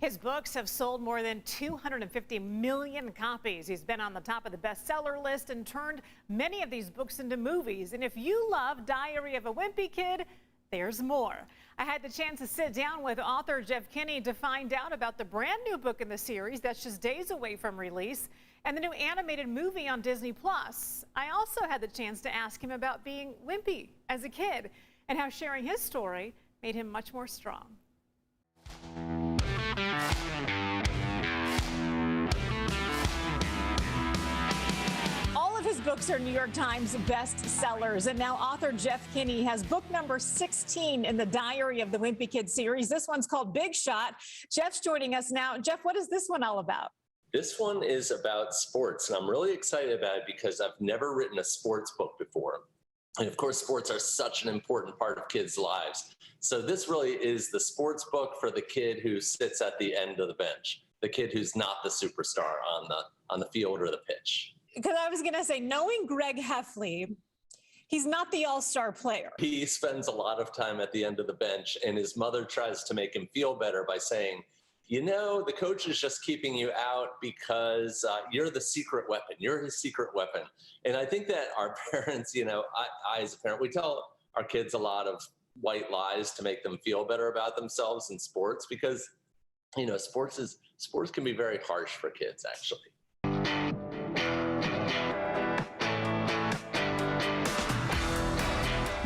His books have sold more than 250 million copies. He's been on the top of the bestseller list and turned many of these books into movies. And if you love Diary of a Wimpy Kid, there's more. I had the chance to sit down with author Jeff Kinney to find out about the brand new book in the series that's just days away from release and the new animated movie on Disney+. I also had the chance to ask him about being wimpy as a kid and how sharing his story made him much more strong. All of his books are New York Times bestsellers, and now author Jeff Kinney has book number 16 in the Diary of the Wimpy Kid series. This one's called Big Shot. Jeff's joining us now. Jeff, what is this one all about? This one is about sports, and I'm really excited about it because I've never written a sports book before. And of course, sports are such an important part of kids' lives. So this really is the sports book for the kid who sits at the end of the bench, the kid who's not the superstar on the field or the pitch. Because I was going to say, knowing Greg Hefley, he's not the all-star player. He spends a lot of time at the end of the bench, and his mother tries to make him feel better by saying, you know, the coach is just keeping you out because you're the secret weapon. You're his secret weapon. And I think that our parents, I as a parent, we tell our kids a lot of white lies to make them feel better about themselves in sports because, sports can be very harsh for kids, actually.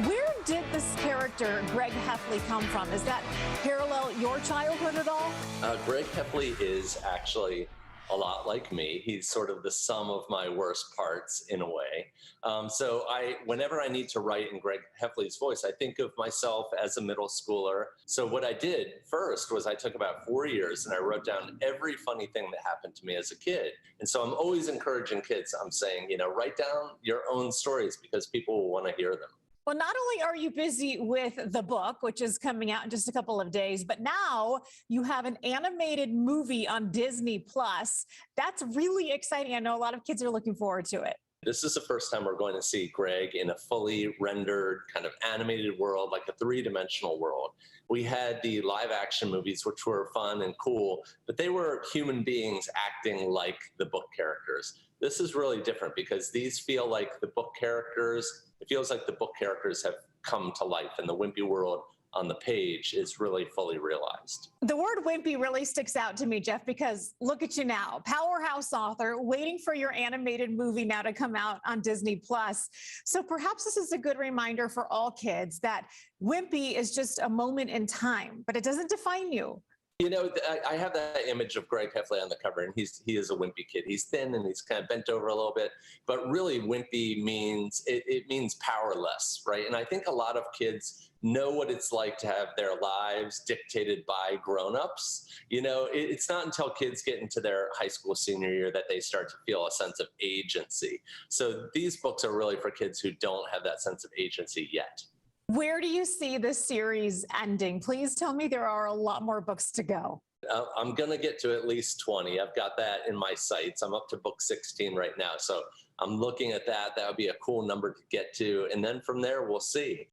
Where did this character, Greg Hefley, come from? Is that parallel your childhood at all? Greg Hefley is actually a lot like me. He's sort of the sum of my worst parts in a way. So whenever I need to write in Greg Hefley's voice, I think of myself as a middle schooler. So what I did first was I took about 4 years and I wrote down every funny thing that happened to me as a kid. And so I'm always encouraging kids. I'm saying, write down your own stories because people will want to hear them. Well, not only are you busy with the book, which is coming out in just a couple of days, but now you have an animated movie on Disney+. That's really exciting. I know a lot of kids are looking forward to it. This is the first time we're going to see Greg in a fully rendered kind of animated world, like a three-dimensional world. We had the live action movies, which were fun and cool, but they were human beings acting like the book characters. This is really different because these feel like the book characters. It feels like the book characters have come to life and the wimpy world on the page is really fully realized. The word wimpy really sticks out to me, Jeff, because look at you now, powerhouse author, waiting for your animated movie now to come out on Disney+. So perhaps this is a good reminder for all kids that wimpy is just a moment in time, but it doesn't define you. I have that image of Greg Hefley on the cover, and he is a wimpy kid. He's thin and he's kind of bent over a little bit, but really wimpy means, it means powerless, right? And I think a lot of kids know what it's like to have their lives dictated by grown-ups. It's not until kids get into their high school senior year that they start to feel a sense of agency. So these books are really for kids who don't have that sense of agency yet. Where do you see this series ending? Please tell me there are a lot more books to go. I'm going to get to at least 20. I've got that in my sights. I'm up to book 16 right now. So I'm looking at that. That would be a cool number to get to. And then from there, we'll see.